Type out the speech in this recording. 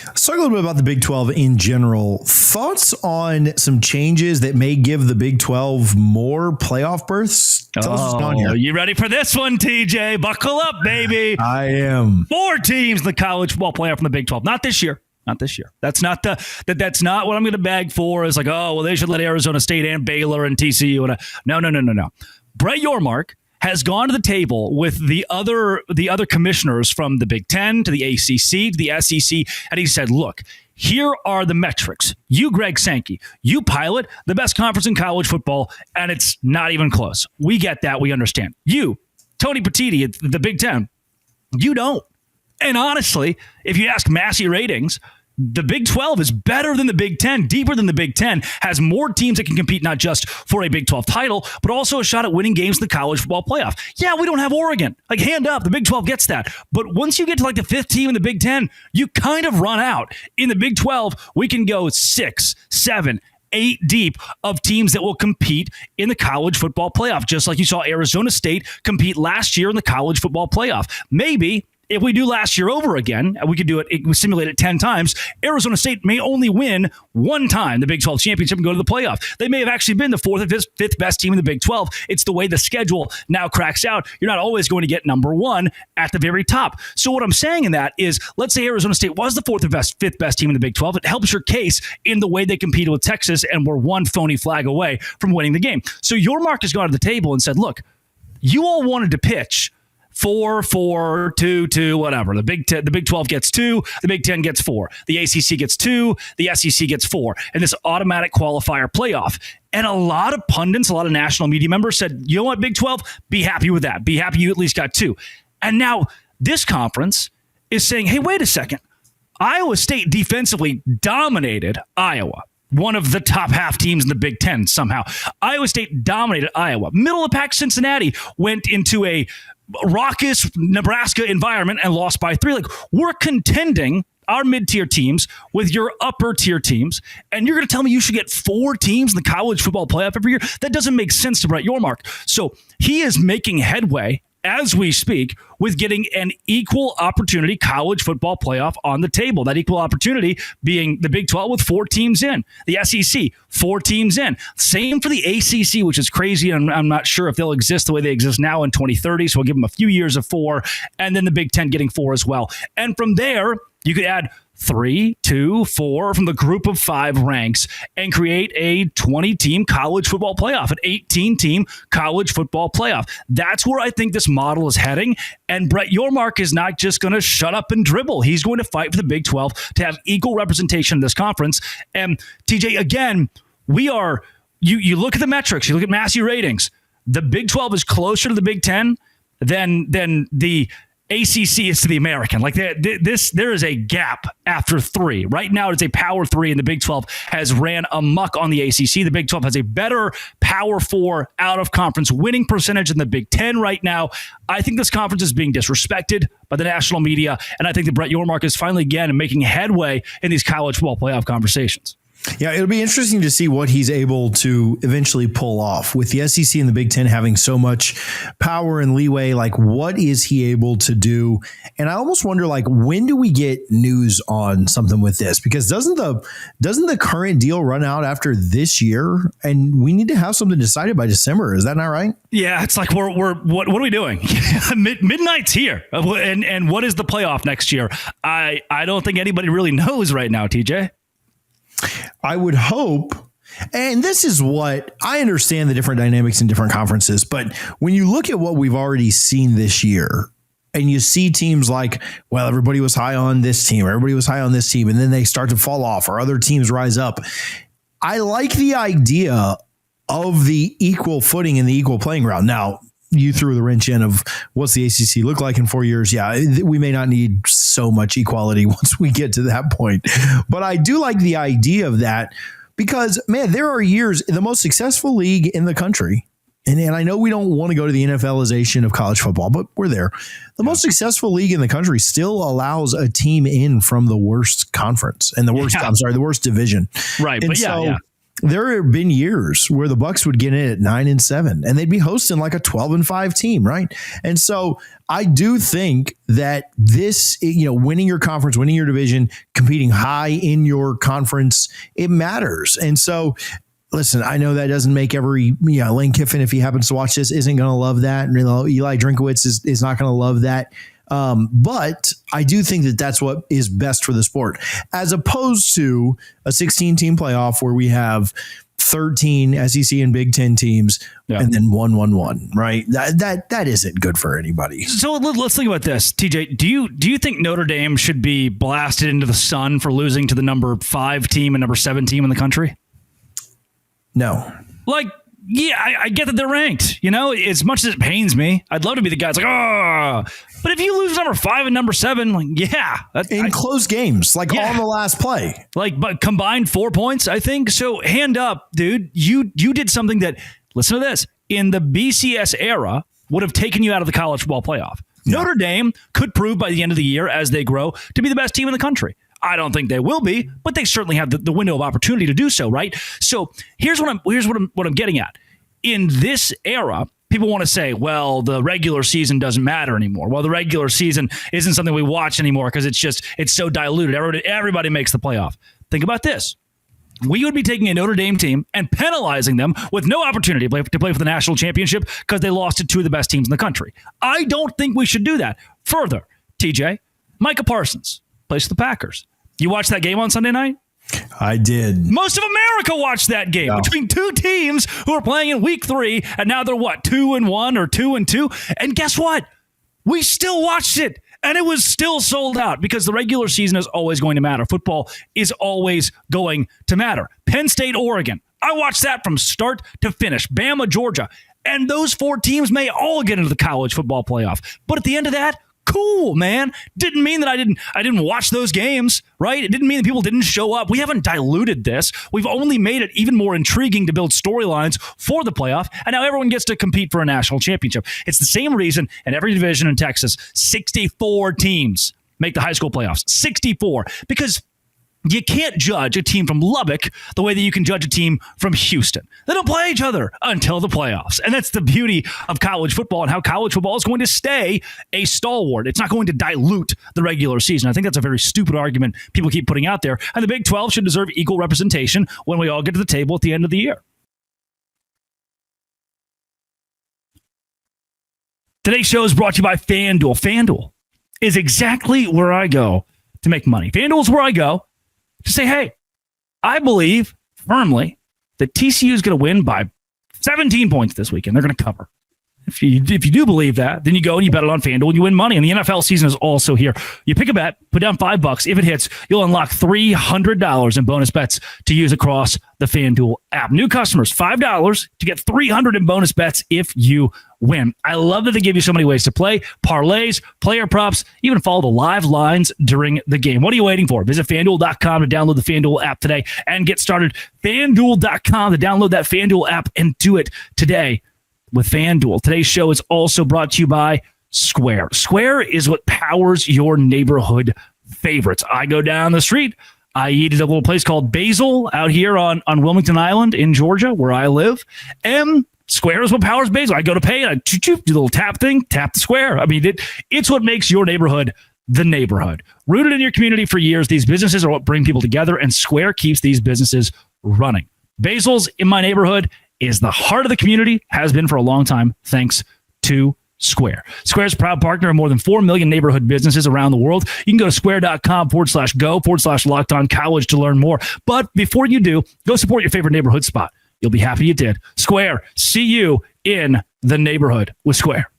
Let's talk a little bit about the Big 12 in general. Thoughts on some changes that may give the Big 12 more playoff berths? Tell us what's going on here. You ready for this one, TJ? Buckle up, baby. I am. 4 teams in the college football playoff from the Big 12. Not this year. Not this year. That's not that's not what I'm going to beg for. It's like, oh, well, they should let Arizona State and Baylor and TCU. No. Brett Yormark has gone to the table with the other commissioners from the Big Ten to the ACC to the SEC, and he said, look, here are the metrics. You, Greg Sankey, you pilot the best conference in college football, and it's not even close. We get that. We understand. You, Tony Petitti at the Big Ten, you don't. And honestly, if you ask Massey ratings, the Big 12 is better than the Big 10, deeper than the Big 10, has more teams that can compete not just for a Big 12 title, but also a shot at winning games in the college football playoff. Yeah, we don't have Oregon. Like, hand up, the Big 12 gets that. But once you get to like the 5th team in the Big 10, you kind of run out. In the Big 12, we can go 6, 7, 8 deep of teams that will compete in the college football playoff, just like you saw Arizona State compete last year in the college football playoff. Maybe if we do last year over again, we could do it, we simulate it 10 times, Arizona State may only win 1 time the Big 12 championship and go to the playoff. They may have actually been the 4th or 5th best team in the Big 12. It's the way the schedule now cracks out. You're not always going to get number 1 at the very top. So what I'm saying in that is, let's say Arizona State was the 4th or 5th best team in the Big 12. It helps your case in the way they competed with Texas and were 1 phony flag away from winning the game. So Yormark has gone to the table and said, look, you all wanted to pitch 4, 2, whatever. The Big 12 gets 2, the Big 10 gets 4, the ACC gets 2, the SEC gets 4, and this automatic qualifier playoff. And a lot of pundits, a lot of national media members said, you know what, Big 12, be happy with that. Be happy you at least got 2. And now this conference is saying, hey, wait a second. Iowa State defensively dominated Iowa, one of the top half teams in the Big Ten somehow. Iowa State dominated Iowa. Middle of the pack Cincinnati went into a raucous Nebraska environment and lost by 3. Like, we're contending our mid-tier teams with your upper-tier teams, and you're going to tell me you should get 4 teams in the college football playoff every year? That doesn't make sense to Brett Yormark. So he is making headway as we speak with getting an equal opportunity college football playoff on the table. That equal opportunity being the Big 12 with 4 teams in, the SEC, 4 teams in. Same for the ACC, which is crazy. And I'm not sure if they'll exist the way they exist now in 2030. So we'll give them a few years of 4, and then the Big 10 getting 4 as well. And from there, you could add 3, 2, 4 from the group of 5 ranks and create a 20-team college football playoff, an 18-team college football playoff. That's where I think this model is heading. And Brett Yormark is not just going to shut up and dribble. He's going to fight for the Big 12 to have equal representation in this conference. And TJ, again, we are, you look at the metrics, you look at Massey ratings, the Big 12 is closer to the Big 10 than the ACC is to the American. Like, there is a gap after 3. Right now, it's a power 3, and the Big 12 has ran amok on the ACC. The Big 12 has a better power 4 out-of-conference winning percentage than the Big 10 right now. I think this conference is being disrespected by the national media, and I think that Brett Yormark is finally, again, making headway in these college football playoff conversations. Yeah, it'll be interesting to see what he's able to eventually pull off with the SEC and the Big Ten having so much power and leeway. Like, what is he able to do? And I almost wonder, like, when do we get news on something with this? Because doesn't the current deal run out after this year? And we need to have something decided by December. Is that not right? Yeah, it's like what are we doing? Midnight's here, and what is the playoff next year? I don't think anybody really knows right now, TJ. I would hope, and this is what I understand, the different dynamics in different conferences, but when you look at what we've already seen this year and you see teams like, well, everybody was high on this team, everybody was high on this team, and then they start to fall off or other teams rise up. I like the idea of the equal footing and the equal playing ground. Now, you threw the wrench in of what's the ACC look like in 4 years. Yeah, we may not need so much equality once we get to that point. But I do like the idea of that because, man, there are years, the most successful league in the country, and I know we don't want to go to the NFLization of college football, but we're there. The most successful league in the country still allows a team in from the worst conference and the worst, the worst division. Right. And but yeah. There have been years where the Bucks would get in at 9-7 and they'd be hosting like a 12-5 team, right? And so I do think that this, winning your conference, winning your division, competing high in your conference, it matters. And so, listen, I know that doesn't make every, Lane Kiffin, if he happens to watch this, isn't going to love that. And Eli Drinkowitz is not going to love that. But I do think that that's what is best for the sport, as opposed to a 16-team playoff where we have 13 SEC and Big Ten teams and then 1-1-1, right? That isn't good for anybody. So let's think about this, TJ. Do you think Notre Dame should be blasted into the sun for losing to the number 5 team and number 7 team in the country? No. Yeah, I get that they're ranked. As much as it pains me, I'd love to be the guy that's like, oh. But if you lose number 5 and number 7, in close games, on the last play, but combined 4 points, I think. So hand up, dude. You did something that, listen to this, in the BCS era would have taken you out of the college football playoff. Yeah. Notre Dame could prove by the end of the year, as they grow, to be the best team in the country. I don't think they will be, but they certainly have the window of opportunity to do so, right? So here's what I'm getting at. In this era, people want to say, well, the regular season doesn't matter anymore. Well, the regular season isn't something we watch anymore because it's so diluted. Everybody makes the playoff. Think about this. We would be taking a Notre Dame team and penalizing them with no opportunity to play for the national championship because they lost to 2 of the best teams in the country. I don't think we should do that. Further, TJ, Micah Parsons plays for the Packers. You watched that game on Sunday night? I did. Most of America watched that game between 2 teams who are playing in week 3, and now they're 2-1 or 2-2. And guess what? We still watched it, and it was still sold out because the regular season is always going to matter. Football is always going to matter. Penn State, Oregon. I watched that from start to finish. Bama, Georgia. And those 4 teams may all get into the college football playoff. But at the end of that, cool, man. Didn't mean that I didn't watch those games, right? It didn't mean that people didn't show up. We haven't diluted this. We've only made it even more intriguing to build storylines for the playoff, and now everyone gets to compete for a national championship. It's the same reason in every division in Texas, 64 teams make the high school playoffs. 64. Because you can't judge a team from Lubbock the way that you can judge a team from Houston. They don't play each other until the playoffs. And that's the beauty of college football and how college football is going to stay a stalwart. It's not going to dilute the regular season. I think that's a very stupid argument people keep putting out there. And the Big 12 should deserve equal representation when we all get to the table at the end of the year. Today's show is brought to you by FanDuel. FanDuel is exactly where I go to make money. FanDuel is where I go to say, hey, I believe firmly that TCU is going to win by 17 points this weekend. They're going to cover. If you do believe that, then you go and you bet it on FanDuel and you win money. And the NFL season is also here. You pick a bet, put down $5. If it hits, you'll unlock $300 in bonus bets to use across the FanDuel app. New customers, $5 to get $300 in bonus bets if you win. I love that they give you so many ways to play, parlays, player props, even follow the live lines during the game. What are you waiting for? Visit FanDuel.com to download the FanDuel app today and get started. FanDuel.com to download that FanDuel app and do it today with FanDuel. Today's show is also brought to you by Square. Square is what powers your neighborhood favorites. I go down the street. I eat at a little place called Basil out here on Wilmington Island in Georgia, where I live. And Square is what powers Basil. I go to pay and I do the little tap thing, tap the Square. I mean, it's what makes your neighborhood the neighborhood. Rooted in your community for years, these businesses are what bring people together, and Square keeps these businesses running. Basil's in my neighborhood is the heart of the community, has been for a long time, thanks to Square. Square's a proud partner of more than 4 million neighborhood businesses around the world. You can go to square.com/go/LockedOnCollege to learn more. But before you do, go support your favorite neighborhood spot. You'll be happy you did. Square, see you in the neighborhood with Square.